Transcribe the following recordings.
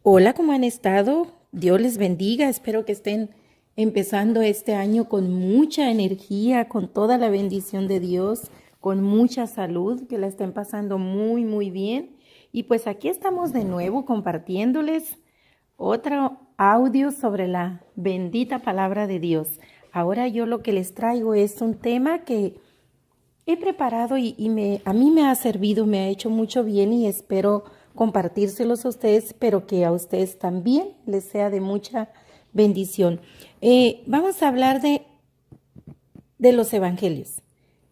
Hola, ¿cómo han estado? Dios les bendiga. Espero que estén empezando este año con mucha energía, con toda la bendición de Dios, con mucha salud, que la estén pasando muy, muy bien. Y pues aquí estamos de nuevo compartiéndoles otro audio sobre la bendita palabra de Dios. Ahora yo lo que les traigo es un tema que he preparado y a mí me ha servido, me ha hecho mucho bien y espero compartírselos a ustedes, pero que a ustedes también les sea de mucha bendición. Vamos a hablar de los evangelios,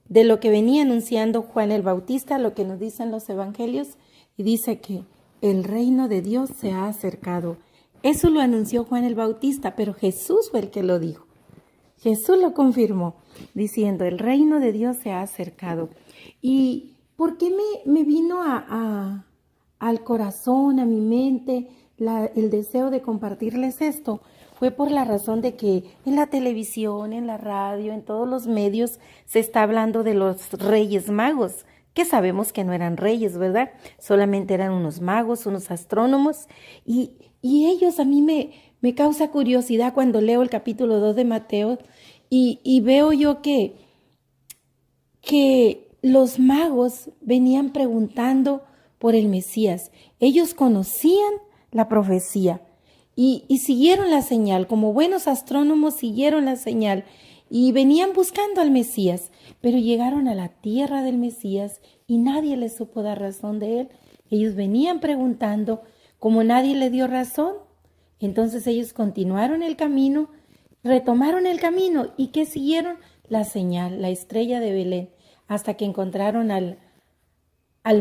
de lo que venía anunciando Juan el Bautista, lo que nos dicen los evangelios, y dice que el reino de Dios se ha acercado. Eso lo anunció Juan el Bautista, pero Jesús fue el que lo dijo. Jesús lo confirmó, diciendo, el reino de Dios se ha acercado. ¿Y por qué me vino al corazón, a mi mente, el deseo de compartirles esto? Fue por la razón de que en la televisión, en la radio, en todos los medios se está hablando de los reyes magos, que sabemos que no eran reyes, ¿verdad? Solamente eran unos magos, unos astrónomos, y ellos a mí me causa curiosidad cuando leo el capítulo 2 de Mateo y veo yo que los magos venían preguntando por el Mesías. Ellos conocían la profecía y siguieron la señal. Como buenos astrónomos siguieron la señal y venían buscando al Mesías, pero llegaron a la tierra del Mesías y nadie les supo dar razón de él. Ellos venían preguntando, como nadie le dio razón, entonces ellos continuaron el camino, retomaron el camino y ¿qué siguieron? La señal, la estrella de Belén, hasta que encontraron al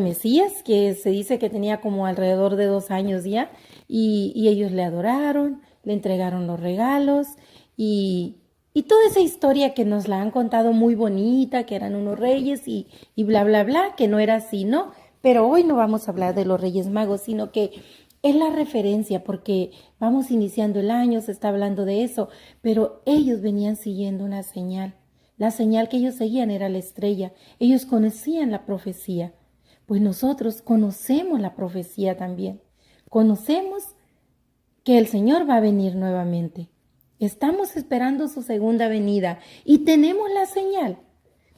Mesías, que se dice que tenía como alrededor de 2 años ya, y ellos le adoraron, le entregaron los regalos y toda esa historia que nos la han contado muy bonita, que eran unos reyes y bla, bla, bla, que no era así, ¿no? Pero hoy no vamos a hablar de los Reyes Magos, sino que es la referencia porque vamos iniciando el año, se está hablando de eso, pero ellos venían siguiendo una señal. La señal que ellos seguían era la estrella. Ellos conocían la profecía. Pues nosotros conocemos la profecía también. Conocemos que el Señor va a venir nuevamente. Estamos esperando su segunda venida y tenemos la señal.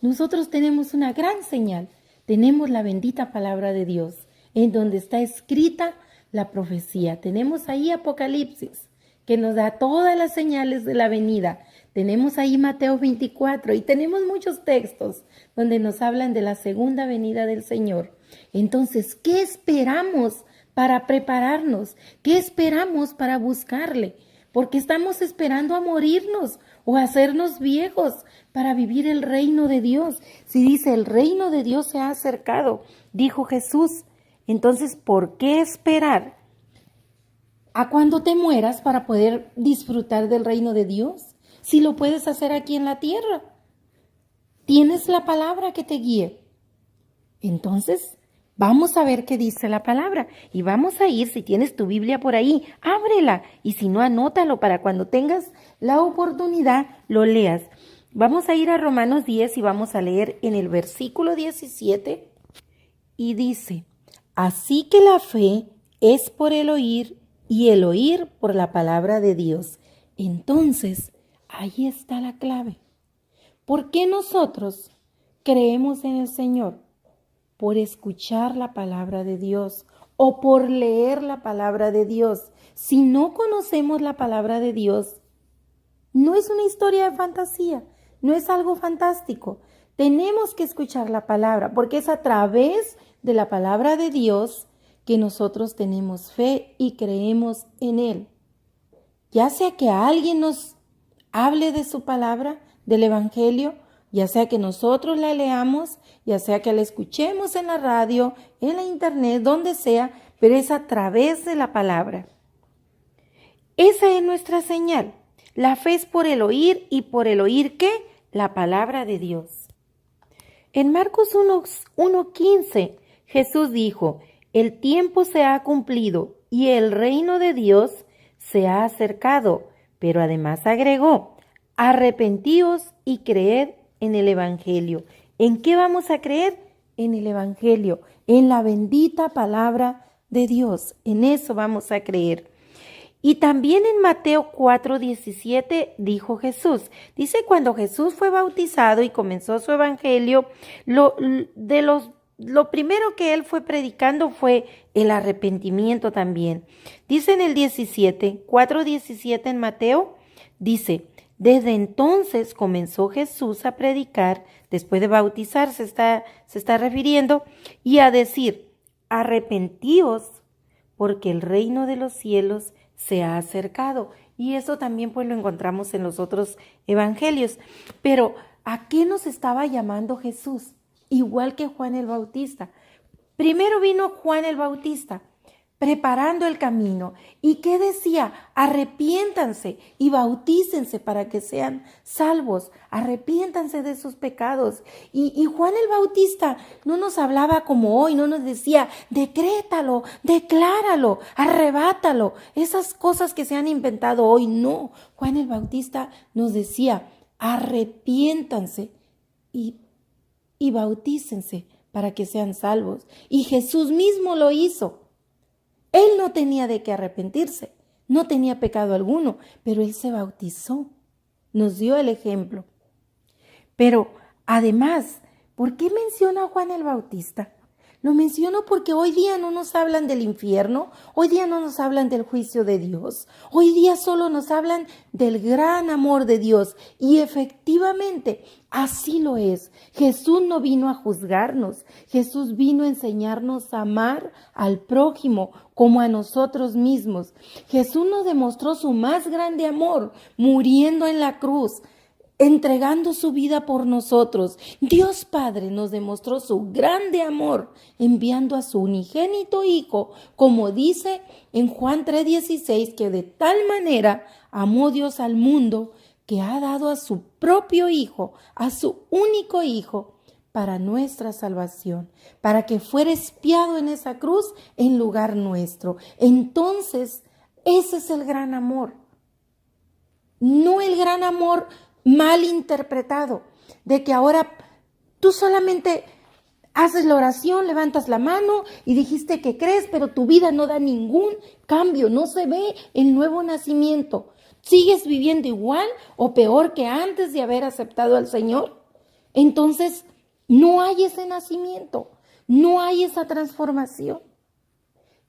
Nosotros tenemos una gran señal. Tenemos la bendita palabra de Dios, en donde está escrita la profecía. Tenemos ahí Apocalipsis, que nos da todas las señales de la venida. Tenemos ahí Mateo 24 y tenemos muchos textos donde nos hablan de la segunda venida del Señor. Entonces, ¿qué esperamos para prepararnos? ¿Qué esperamos para buscarle? Porque estamos esperando a morirnos o a hacernos viejos para vivir el reino de Dios. Si dice el reino de Dios se ha acercado, dijo Jesús, entonces ¿por qué esperar a cuando te mueras para poder disfrutar del reino de Dios? Si lo puedes hacer aquí en la tierra, tienes la palabra que te guíe. Entonces, vamos a ver qué dice la palabra y vamos a ir, si tienes tu Biblia por ahí, ábrela y si no, anótalo para cuando tengas la oportunidad, lo leas. Vamos a ir a Romanos 10 y vamos a leer en el versículo 17 y dice, así que la fe es por el oír y el oír por la palabra de Dios. Entonces, ahí está la clave. ¿Por qué nosotros creemos en el Señor? Por escuchar la palabra de Dios o por leer la palabra de Dios. Si no conocemos la palabra de Dios, no es una historia de fantasía, no es algo fantástico. Tenemos que escuchar la palabra porque es a través de la palabra de Dios que nosotros tenemos fe y creemos en Él. Ya sea que alguien nos hable de su palabra, del Evangelio, ya sea que nosotros la leamos, ya sea que la escuchemos en la radio, en la internet, donde sea, pero es a través de la palabra. Esa es nuestra señal. La fe es por el oír y por el oír ¿qué? La palabra de Dios. En Marcos 1:15 Jesús dijo, el tiempo se ha cumplido y el reino de Dios se ha acercado, pero además agregó, arrepentíos y creed en el Evangelio. ¿En qué vamos a creer? En el Evangelio, en la bendita palabra de Dios. En eso vamos a creer. Y también en Mateo 4:17 dijo Jesús. Dice, cuando Jesús fue bautizado y comenzó su evangelio, lo primero que él fue predicando fue el arrepentimiento también. Dice en el 4:17 en Mateo, dice, desde entonces comenzó Jesús a predicar, después de bautizarse se está refiriendo, y a decir, arrepentíos, porque el reino de los cielos se ha acercado. Y eso también pues lo encontramos en los otros evangelios. Pero ¿a qué nos estaba llamando Jesús? Igual que Juan el Bautista. Primero vino Juan el Bautista, preparando el camino. ¿Y qué decía? Arrepiéntanse y bautícense para que sean salvos. Arrepiéntanse de sus pecados. Y Juan el Bautista no nos hablaba como hoy, no nos decía, decrétalo, decláralo, arrebátalo. Esas cosas que se han inventado hoy, no. Juan el Bautista nos decía, arrepiéntanse y bautícense para que sean salvos. Y Jesús mismo lo hizo. Él no tenía de qué arrepentirse, no tenía pecado alguno, pero él se bautizó, nos dio el ejemplo. Pero además, ¿por qué menciona a Juan el Bautista? Lo menciono porque hoy día no nos hablan del infierno, hoy día no nos hablan del juicio de Dios, hoy día solo nos hablan del gran amor de Dios y efectivamente así lo es. Jesús no vino a juzgarnos, Jesús vino a enseñarnos a amar al prójimo como a nosotros mismos. Jesús nos demostró su más grande amor muriendo en la cruz, entregando su vida por nosotros. Dios Padre nos demostró su grande amor enviando a su unigénito Hijo, como dice en Juan 3:16, que de tal manera amó Dios al mundo que ha dado a su propio Hijo, a su único Hijo, para nuestra salvación, para que fuera expiado en esa cruz en lugar nuestro. Entonces, ese es el gran amor. No el gran amor mal interpretado, de que ahora tú solamente haces la oración, levantas la mano y dijiste que crees, pero tu vida no da ningún cambio, no se ve el nuevo nacimiento. ¿Sigues viviendo igual o peor que antes de haber aceptado al Señor? Entonces, no hay ese nacimiento, no hay esa transformación.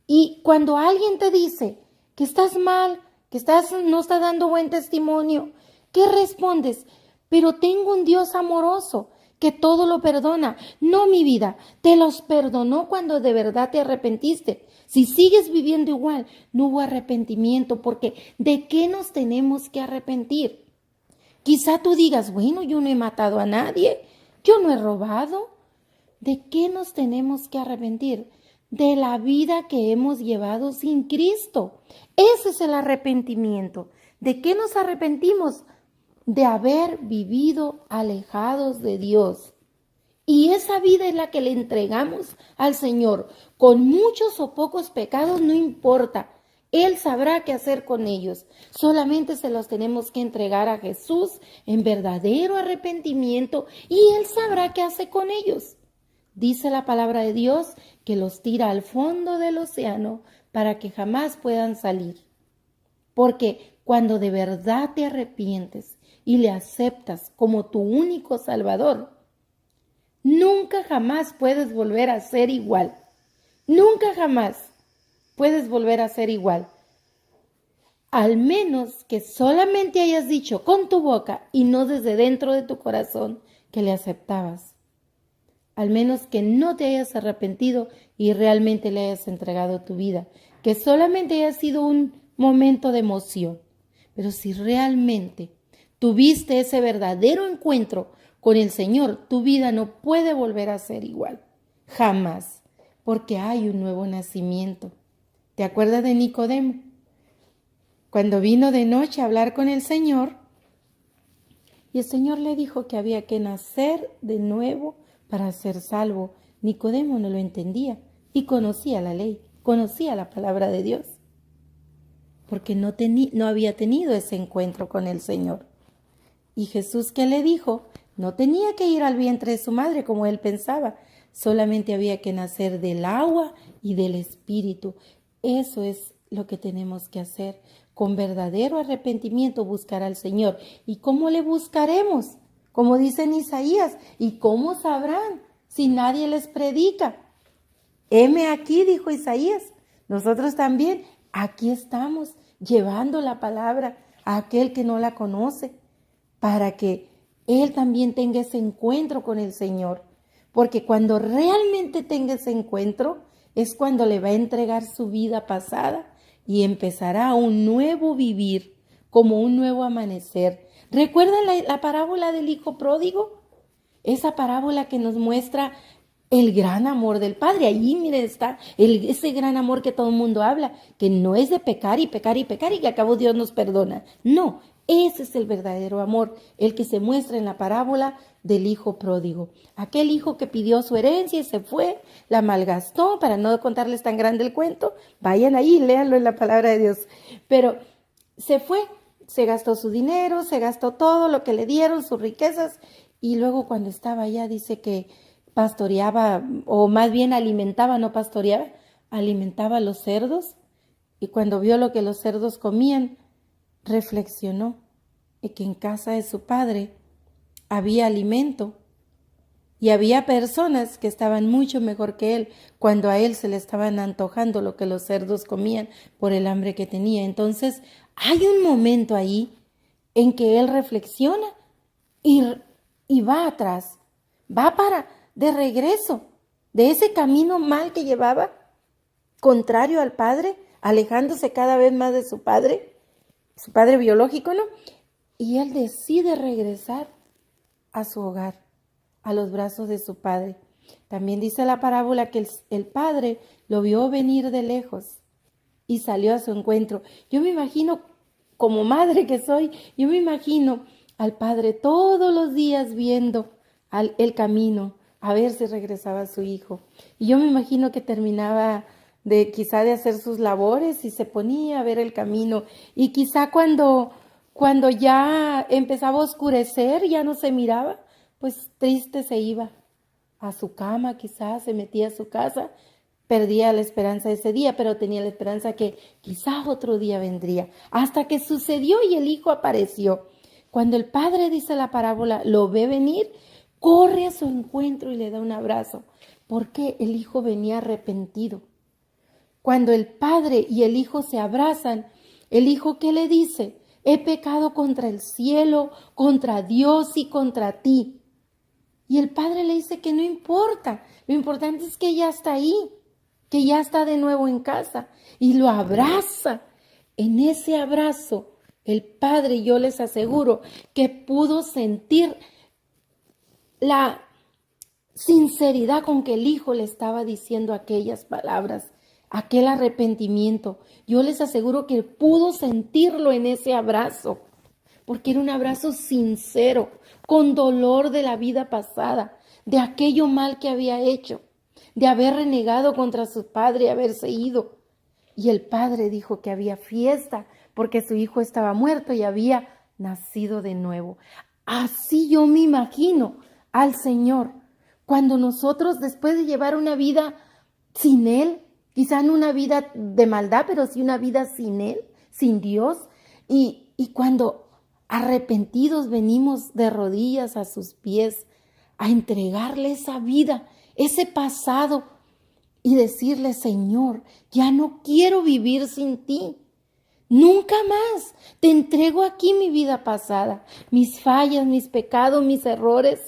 Y cuando alguien te dice que estás mal, que no estás dando buen testimonio, ¿qué respondes? Pero tengo un Dios amoroso que todo lo perdona. No, mi vida, te los perdonó cuando de verdad te arrepentiste. Si sigues viviendo igual, no hubo arrepentimiento, porque ¿de qué nos tenemos que arrepentir? Quizá tú digas, bueno, yo no he matado a nadie, yo no he robado. ¿De qué nos tenemos que arrepentir? De la vida que hemos llevado sin Cristo. Ese es el arrepentimiento. ¿De qué nos arrepentimos? De haber vivido alejados de Dios. Y esa vida es la que le entregamos al Señor. Con muchos o pocos pecados no importa. Él sabrá qué hacer con ellos. Solamente se los tenemos que entregar a Jesús en verdadero arrepentimiento y Él sabrá qué hace con ellos. Dice la palabra de Dios que los tira al fondo del océano para que jamás puedan salir. Porque cuando de verdad te arrepientes y le aceptas como tu único Salvador, nunca jamás puedes volver a ser igual. Nunca jamás puedes volver a ser igual. Al menos que solamente hayas dicho con tu boca y no desde dentro de tu corazón que le aceptabas. Al menos que no te hayas arrepentido y realmente le hayas entregado tu vida. Que solamente haya sido un momento de emoción. Pero si realmente tuviste ese verdadero encuentro con el Señor, tu vida no puede volver a ser igual. Jamás. Porque hay un nuevo nacimiento. ¿Te acuerdas de Nicodemo? Cuando vino de noche a hablar con el Señor, y el Señor le dijo que había que nacer de nuevo para ser salvo. Nicodemo no lo entendía y conocía la ley, conocía la palabra de Dios, porque no había tenido ese encuentro con el Señor. Y Jesús, ¿qué le dijo? No tenía que ir al vientre de su madre como él pensaba, solamente había que nacer del agua y del Espíritu. Eso es lo que tenemos que hacer. Con verdadero arrepentimiento buscar al Señor. ¿Y cómo le buscaremos? Como dice en Isaías, ¿y cómo sabrán si nadie les predica? Heme aquí, dijo Isaías. Nosotros también aquí estamos llevando la palabra a aquel que no la conoce, para que él también tenga ese encuentro con el Señor. Porque cuando realmente tenga ese encuentro, es cuando le va a entregar su vida pasada y empezará un nuevo vivir, como un nuevo amanecer. ¿Recuerdan la parábola del hijo pródigo? Esa parábola que nos muestra el gran amor del Padre. Allí, miren, está ese gran amor que todo el mundo habla, que no es de pecar y pecar y pecar y que a cabo Dios nos perdona. No, ese es el verdadero amor, el que se muestra en la parábola del hijo pródigo. Aquel hijo que pidió su herencia y se fue, la malgastó, para no contarles tan grande el cuento. Vayan ahí, léanlo en la palabra de Dios. Pero se fue, se gastó su dinero, se gastó todo lo que le dieron, sus riquezas, y luego cuando estaba allá dice que pastoreaba, o más bien alimentaba, no pastoreaba, alimentaba a los cerdos, y cuando vio lo que los cerdos comían, reflexionó en que en casa de su padre había alimento y había personas que estaban mucho mejor que él cuando a él se le estaban antojando lo que los cerdos comían por el hambre que tenía. Entonces hay un momento ahí en que él reflexiona y va atrás, va de regreso de ese camino mal que llevaba, contrario al padre, alejándose cada vez más de su padre biológico, ¿no? Y él decide regresar a su hogar, a los brazos de su padre. También dice la parábola que el padre lo vio venir de lejos y salió a su encuentro. Yo me imagino, como madre que soy, yo me imagino al padre todos los días viendo el camino, a ver si regresaba su hijo. Y yo me imagino que terminaba quizá de hacer sus labores y se ponía a ver el camino. Y quizá cuando ya empezaba a oscurecer, ya no se miraba, pues triste se iba a su cama, quizás se metía a su casa, perdía la esperanza ese día, pero tenía la esperanza que quizás otro día vendría, hasta que sucedió y el hijo apareció. Cuando el padre, dice la parábola, lo ve venir, corre a su encuentro y le da un abrazo, porque el hijo venía arrepentido. Cuando el padre y el hijo se abrazan, el hijo, ¿qué le dice? He pecado contra el cielo, contra Dios y contra ti. Y el padre le dice que no importa, lo importante es que ya está ahí, que ya está de nuevo en casa, y lo abraza. En ese abrazo, el padre, yo les aseguro, que pudo sentir la sinceridad con que el hijo le estaba diciendo aquellas palabras, aquel arrepentimiento. Yo les aseguro que pudo sentirlo en ese abrazo, porque era un abrazo sincero, con dolor de la vida pasada, de aquello mal que había hecho, de haber renegado contra su padre y haberse ido. Y el padre dijo que había fiesta porque su hijo estaba muerto y había nacido de nuevo. Así yo me imagino al Señor, cuando nosotros, después de llevar una vida sin Él, quizá no una vida de maldad, pero sí una vida sin Él, sin Dios, y cuando arrepentidos venimos de rodillas a sus pies a entregarle esa vida, ese pasado, y decirle: Señor, ya no quiero vivir sin ti. Nunca más. Te entrego aquí mi vida pasada, mis fallas, mis pecados, mis errores.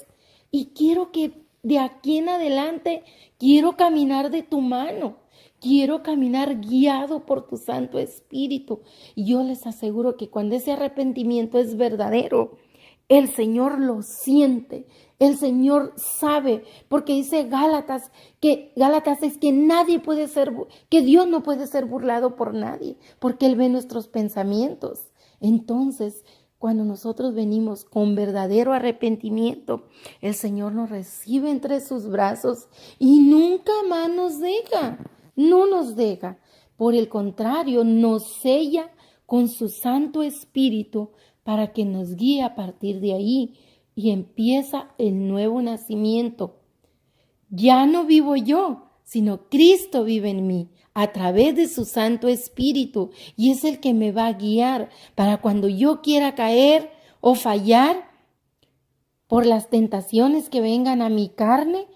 Y quiero que de aquí en adelante, quiero caminar de tu mano. Quiero caminar guiado por tu Santo Espíritu. Y yo les aseguro que cuando ese arrepentimiento es verdadero, el Señor lo siente, el Señor sabe, porque dice Gálatas es que nadie puede ser, que Dios no puede ser burlado por nadie, porque Él ve nuestros pensamientos. Entonces, cuando nosotros venimos con verdadero arrepentimiento, el Señor nos recibe entre sus brazos y nunca más nos deja, no nos deja. Por el contrario, nos sella con su Santo Espíritu para que nos guíe a partir de ahí, y empieza el nuevo nacimiento. Ya no vivo yo, sino Cristo vive en mí a través de su Santo Espíritu y es el que me va a guiar para cuando yo quiera caer o fallar por las tentaciones que vengan a mi carne.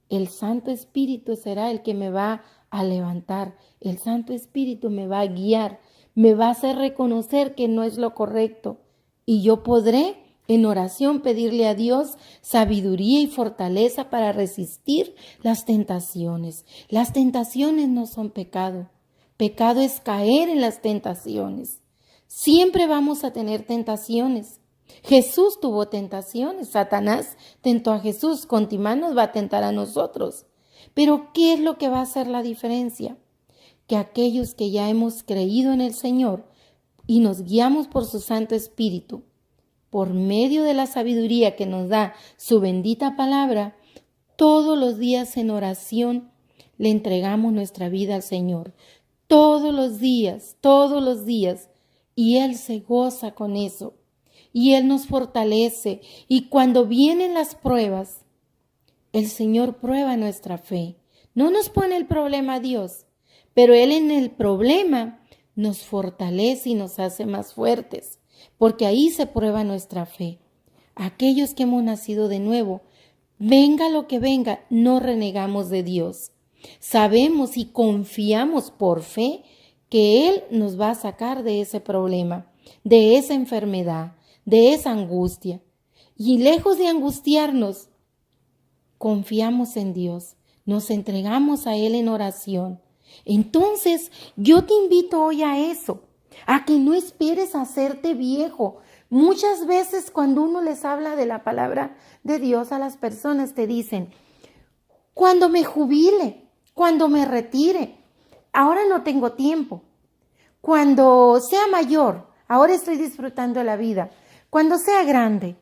El Santo Espíritu será el que me va a levantar. El Santo Espíritu me va a guiar, me va a hacer reconocer que no es lo correcto y yo podré en oración pedirle a Dios sabiduría y fortaleza para resistir las tentaciones. Las tentaciones no son pecado. Pecado es caer en las tentaciones. Siempre vamos a tener tentaciones. Jesús tuvo tentaciones. Satanás tentó a Jesús. Contimán nos va a tentar a nosotros. Pero ¿qué es lo que va a hacer la diferencia? Que aquellos que ya hemos creído en el Señor y nos guiamos por su Santo Espíritu, por medio de la sabiduría que nos da su bendita palabra, todos los días en oración le entregamos nuestra vida al Señor. Todos los días. Y Él se goza con eso. Y Él nos fortalece. Y cuando vienen las pruebas, el Señor prueba nuestra fe. No nos pone el problema a Dios, pero Él en el problema nos fortalece y nos hace más fuertes. Porque ahí se prueba nuestra fe. Aquellos que hemos nacido de nuevo, venga lo que venga, no renegamos de Dios. Sabemos y confiamos por fe que Él nos va a sacar de ese problema, de esa enfermedad, de esa angustia. Y lejos de angustiarnos, confiamos en Dios, nos entregamos a Él en oración. Entonces, yo te invito hoy a eso. A que no esperes hacerte viejo. Muchas veces cuando uno les habla de la palabra de Dios a las personas te dicen, cuando me jubile, cuando me retire, ahora no tengo tiempo. Cuando sea mayor, ahora estoy disfrutando de la vida. Cuando sea grande,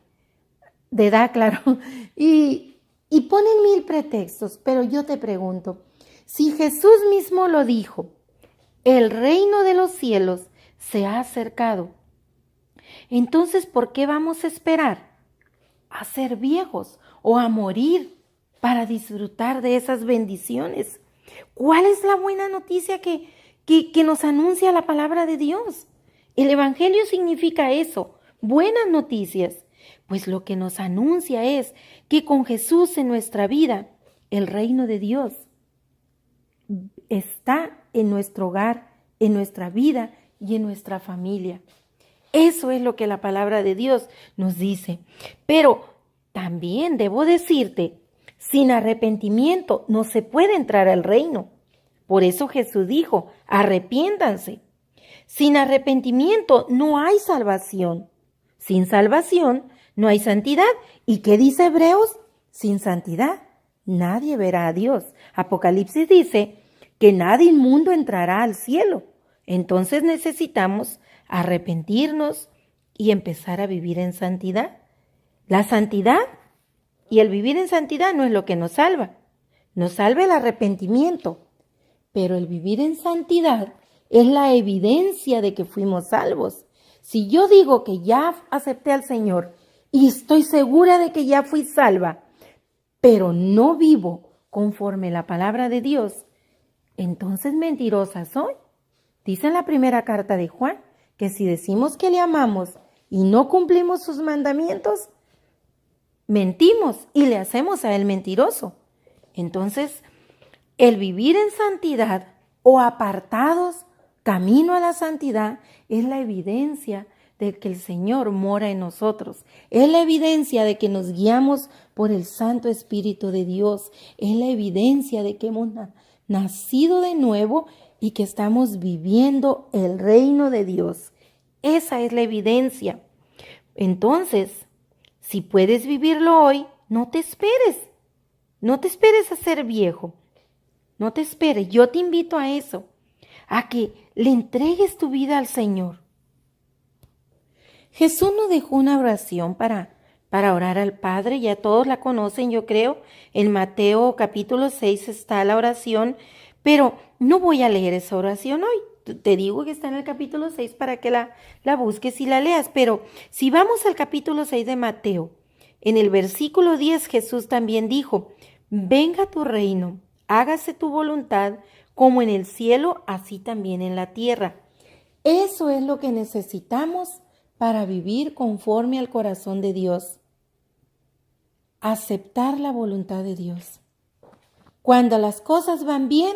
de edad, claro. Y ponen 1000 pretextos, pero yo te pregunto, si Jesús mismo lo dijo, el reino de los cielos se ha acercado. Entonces, ¿por qué vamos a esperar a ser viejos o a morir para disfrutar de esas bendiciones? ¿Cuál es la buena noticia que nos anuncia la palabra de Dios? El Evangelio significa eso, buenas noticias. Pues lo que nos anuncia es que con Jesús en nuestra vida, el reino de Dios está en nuestro hogar, en nuestra vida y en nuestra familia. Eso es lo que la palabra de Dios nos dice. Pero también debo decirte, sin arrepentimiento no se puede entrar al reino. Por eso Jesús dijo, arrepiéntanse. Sin arrepentimiento no hay salvación. Sin salvación no hay santidad. ¿Y qué dice Hebreos? Sin santidad nadie verá a Dios. Apocalipsis dice que nadie inmundo entrará al cielo. Entonces necesitamos arrepentirnos y empezar a vivir en santidad. La santidad y el vivir en santidad no es lo que nos salva. Nos salva el arrepentimiento. Pero el vivir en santidad es la evidencia de que fuimos salvos. Si yo digo que ya acepté al Señor y estoy segura de que ya fui salva, pero no vivo conforme la palabra de Dios, entonces mentirosa soy. Dice en la primera carta de Juan que si decimos que le amamos y no cumplimos sus mandamientos, mentimos y le hacemos a él mentiroso. Entonces, el vivir en santidad o apartados, camino a la santidad, es la evidencia de que el Señor mora en nosotros. Es la evidencia de que nos guiamos por el Santo Espíritu de Dios. Es la evidencia de que hemos nacido de nuevo y que estamos viviendo el reino de Dios. Esa es la evidencia. Entonces, si puedes vivirlo hoy, no te esperes. No te esperes a ser viejo. No te esperes. Yo te invito a eso, a que le entregues tu vida al Señor. Jesús nos dejó una oración para orar al Padre. Ya todos la conocen, yo creo. En Mateo capítulo 6 está la oración, pero no voy a leer esa oración hoy. Te digo que está en el capítulo 6 para que la busques y la leas. Pero si vamos al capítulo 6 de Mateo, en el versículo 10 Jesús también dijo, venga tu reino, hágase tu voluntad como en el cielo, así también en la tierra. Eso es lo que necesitamos para vivir conforme al corazón de Dios. Aceptar la voluntad de Dios. Cuando las cosas van bien,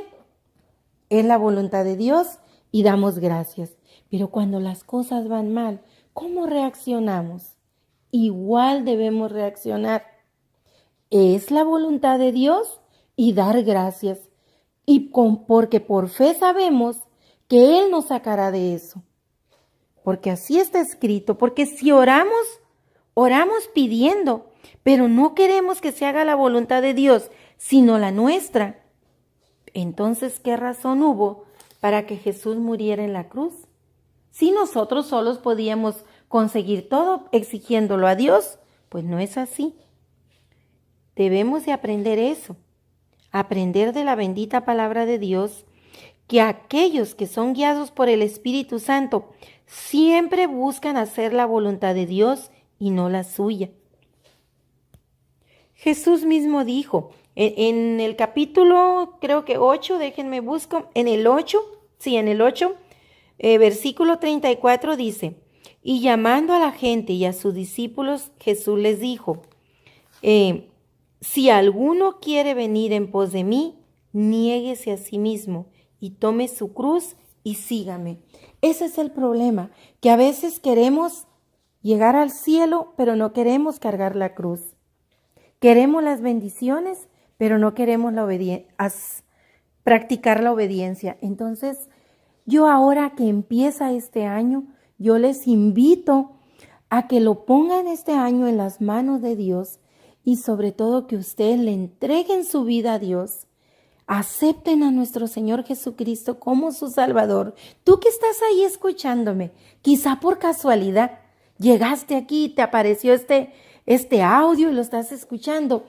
es la voluntad de Dios y damos gracias. Pero cuando las cosas van mal, ¿cómo reaccionamos? Igual debemos reaccionar. Es la voluntad de Dios y dar gracias. Porque por fe sabemos que Él nos sacará de eso. Porque así está escrito. Porque si oramos pidiendo, pero no queremos que se haga la voluntad de Dios, sino la nuestra. Entonces, ¿qué razón hubo para que Jesús muriera en la cruz? Si nosotros solos podíamos conseguir todo exigiéndolo a Dios, pues no es así. Debemos de aprender eso, aprender de la bendita palabra de Dios, que aquellos que son guiados por el Espíritu Santo siempre buscan hacer la voluntad de Dios y no la suya. Jesús mismo dijo, en el capítulo, creo que 8, déjenme busco, en el 8, versículo 34 dice, y llamando a la gente y a sus discípulos, Jesús les dijo, si alguno quiere venir en pos de mí, niéguese a sí mismo y tome su cruz y sígame. Ese es el problema, que a veces queremos llegar al cielo, pero no queremos cargar la cruz. Queremos las bendiciones, pero no queremos practicar la obediencia. Entonces, yo ahora que empieza este año, yo les invito a que lo pongan este año en las manos de Dios y sobre todo que ustedes le entreguen su vida a Dios. Acepten a nuestro Señor Jesucristo como su Salvador. Tú que estás ahí escuchándome, quizá por casualidad, llegaste aquí y te apareció este audio y lo estás escuchando.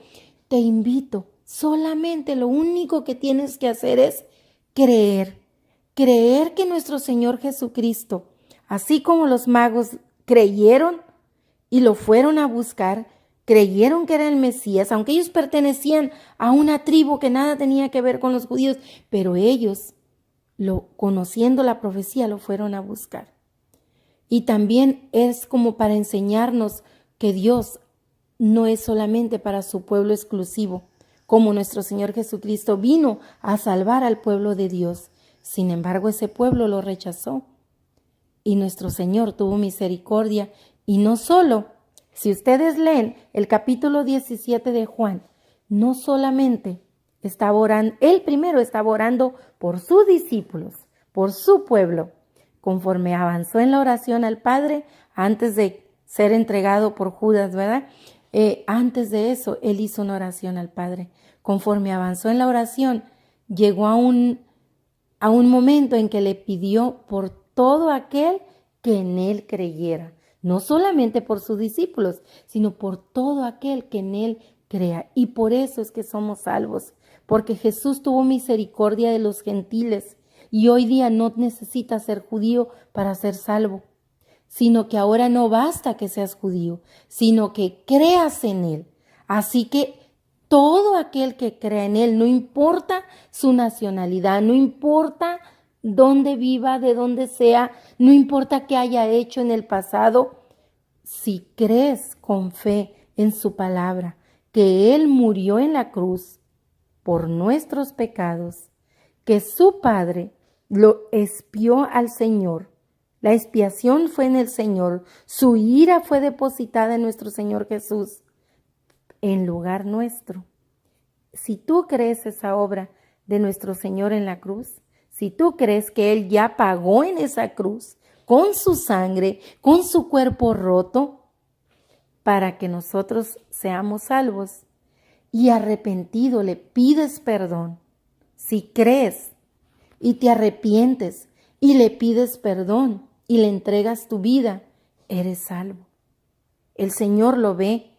Te invito, solamente lo único que tienes que hacer es creer que nuestro Señor Jesucristo, así como los magos creyeron y lo fueron a buscar, creyeron que era el Mesías, aunque ellos pertenecían a una tribu que nada tenía que ver con los judíos, pero ellos, conociendo la profecía, lo fueron a buscar. Y también es como para enseñarnos que Dios no es solamente para su pueblo exclusivo, como nuestro Señor Jesucristo vino a salvar al pueblo de Dios. Sin embargo, ese pueblo lo rechazó. Y nuestro Señor tuvo misericordia. Y no solo, si ustedes leen el capítulo 17 de Juan, no solamente estaba orando, Él primero estaba orando por sus discípulos, por su pueblo, conforme avanzó en la oración al Padre, antes de ser entregado por Judas, ¿verdad? Antes de eso, Él hizo una oración al Padre. Conforme avanzó en la oración, llegó a un momento en que le pidió por todo aquel que en Él creyera. No solamente por sus discípulos, sino por todo aquel que en Él crea. Y por eso es que somos salvos, porque Jesús tuvo misericordia de los gentiles y hoy día no necesitas ser judío para ser salvo, sino que ahora no basta que seas judío, sino que creas en Él. Así que todo aquel que crea en Él, no importa su nacionalidad, no importa dónde viva, de dónde sea, no importa qué haya hecho en el pasado, si crees con fe en su palabra, que Él murió en la cruz por nuestros pecados, que su Padre lo expió al Señor, la expiación fue en el Señor, su ira fue depositada en nuestro Señor Jesús, en lugar nuestro. Si tú crees esa obra de nuestro Señor en la cruz, si tú crees que Él ya pagó en esa cruz, con su sangre, con su cuerpo roto, para que nosotros seamos salvos, y arrepentido le pides perdón, si crees y te arrepientes y le pides perdón y le entregas tu vida, eres salvo. El Señor lo ve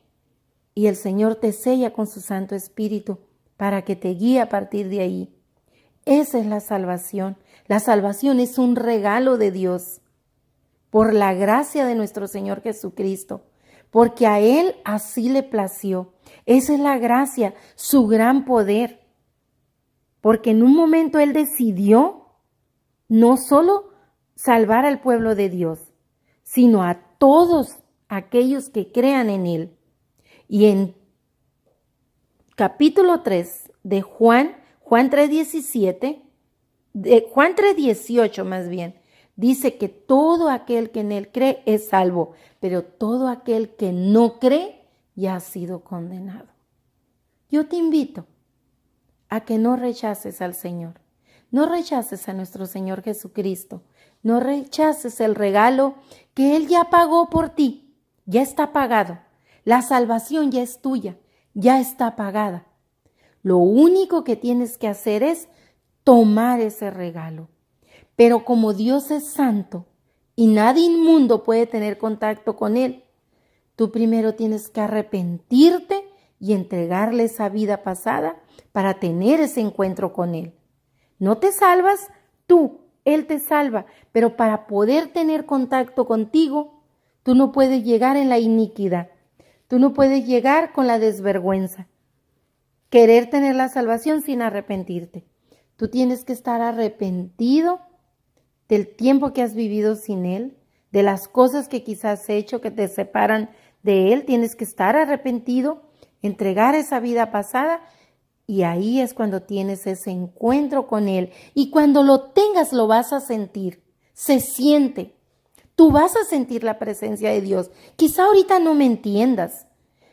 y el Señor te sella con su Santo Espíritu para que te guíe a partir de ahí. Esa es la salvación. La salvación es un regalo de Dios por la gracia de nuestro Señor Jesucristo, porque a Él así le plació. Esa es la gracia, su gran poder. porque en un momento Él decidió no solo salvar al pueblo de Dios, sino a todos aquellos que crean en Él. Y en capítulo 3 de Juan 3:17, de Juan 3:18 más bien, dice que todo aquel que en Él cree es salvo, pero todo aquel que no cree ya ha sido condenado. Yo te invito a que no rechaces al Señor, no rechaces a nuestro Señor Jesucristo, no rechaces el regalo que Él ya pagó por ti, ya está pagado, la salvación ya es tuya, ya está pagada. Lo único que tienes que hacer es tomar ese regalo. Pero como Dios es santo y nadie inmundo puede tener contacto con Él, tú primero tienes que arrepentirte y entregarle esa vida pasada para tener ese encuentro con Él. No te salvas tú, Él te salva, pero para poder tener contacto contigo, tú no puedes llegar en la iniquidad, tú no puedes llegar con la desvergüenza, querer tener la salvación sin arrepentirte. Tú tienes que estar arrepentido del tiempo que has vivido sin Él, de las cosas que quizás has hecho que te separan de Él. Tienes que estar arrepentido, entregar esa vida pasada y ahí es cuando tienes ese encuentro con Él. Y cuando lo tengas lo vas a sentir, se siente. Tú vas a sentir la presencia de Dios. Quizá ahorita no me entiendas.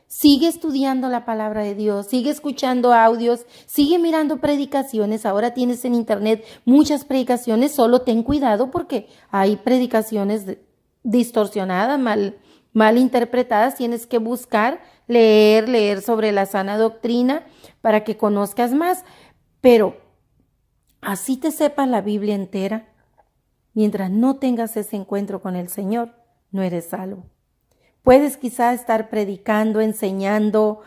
Sigue estudiando la palabra de Dios, sigue escuchando audios, sigue mirando predicaciones. Ahora tienes en internet muchas predicaciones, solo ten cuidado porque hay predicaciones distorsionadas, mal interpretadas. Tienes que buscar, leer sobre la sana doctrina para que conozcas más. Pero así te sepas la Biblia entera, mientras no tengas ese encuentro con el Señor, no eres salvo. Puedes quizá estar predicando, enseñando,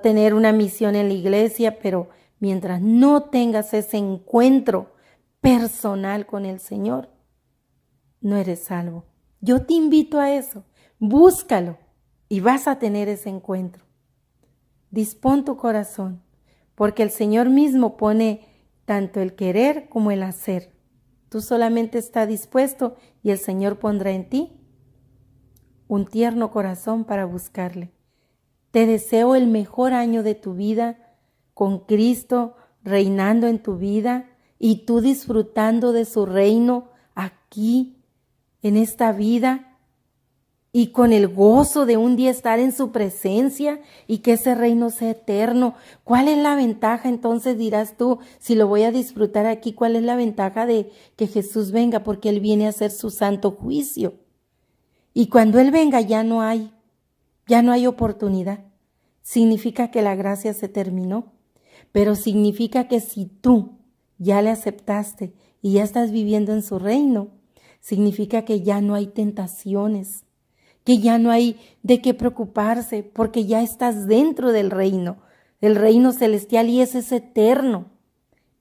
tener una misión en la iglesia, pero mientras no tengas ese encuentro personal con el Señor, no eres salvo. Yo te invito a eso. Búscalo y vas a tener ese encuentro. Dispón tu corazón, porque el Señor mismo pone tanto el querer como el hacer. Tú solamente estás dispuesto y el Señor pondrá en ti un tierno corazón para buscarle. Te deseo el mejor año de tu vida, con Cristo reinando en tu vida y tú disfrutando de su reino aquí, en esta vida, y con el gozo de un día estar en su presencia y que ese reino sea eterno. ¿Cuál es la ventaja entonces, dirás tú, si lo voy a disfrutar aquí? ¿Cuál es la ventaja de que Jesús venga? Porque Él viene a hacer su santo juicio. Y cuando Él venga ya no hay oportunidad. Significa que la gracia se terminó, pero significa que si tú ya le aceptaste y ya estás viviendo en su reino, significa que ya no hay tentaciones, que ya no hay de qué preocuparse, porque ya estás dentro del reino celestial, y ese es eterno,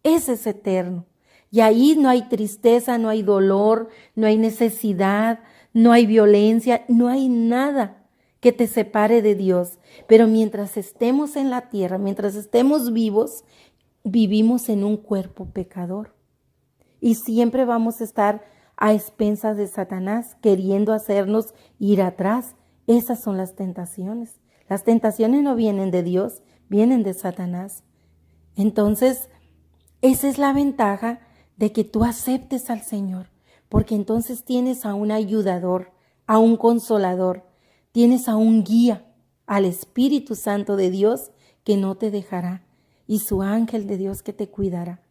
ese es eterno. Y ahí no hay tristeza, no hay dolor, no hay necesidad, no hay violencia, no hay nada que te separe de Dios. Pero mientras estemos en la tierra, mientras estemos vivos, vivimos en un cuerpo pecador. Y siempre vamos a estar a expensas de Satanás, queriendo hacernos ir atrás. Esas son las tentaciones. Las tentaciones no vienen de Dios, vienen de Satanás. Entonces, esa es la ventaja de que tú aceptes al Señor, porque entonces tienes a un ayudador, a un consolador, tienes a un guía, al Espíritu Santo de Dios que no te dejará y su ángel de Dios que te cuidará.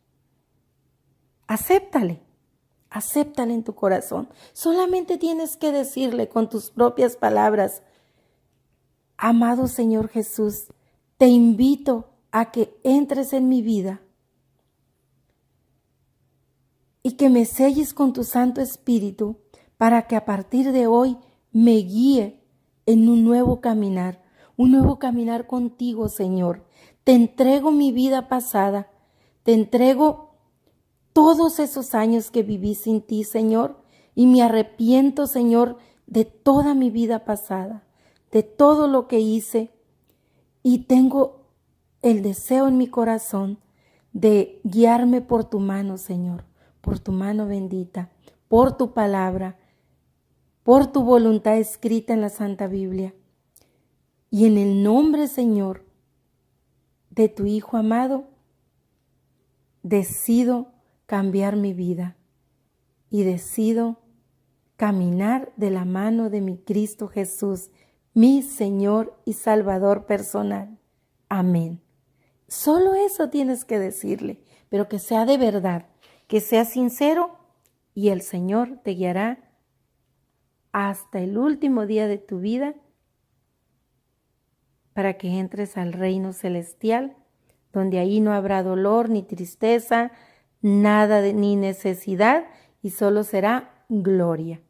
Acéptale en tu corazón. Solamente tienes que decirle con tus propias palabras: amado Señor Jesús, te invito a que entres en mi vida y que me selles con tu Santo Espíritu para que a partir de hoy me guíe en un nuevo caminar contigo, Señor. Te entrego mi vida pasada, te entrego todos esos años que viví sin ti, Señor, y me arrepiento, Señor, de toda mi vida pasada, de todo lo que hice, y tengo el deseo en mi corazón de guiarme por tu mano, Señor, por tu mano bendita, por tu palabra, por tu voluntad escrita en la Santa Biblia. Y en el nombre, Señor, de tu Hijo amado, decido cambiar mi vida y decido caminar de la mano de mi Cristo Jesús, mi Señor y Salvador personal. Amén. Solo eso tienes que decirle, pero que sea de verdad, que sea sincero, y el Señor te guiará hasta el último día de tu vida para que entres al reino celestial, donde ahí no habrá dolor ni tristeza, nada ni necesidad, y solo será gloria.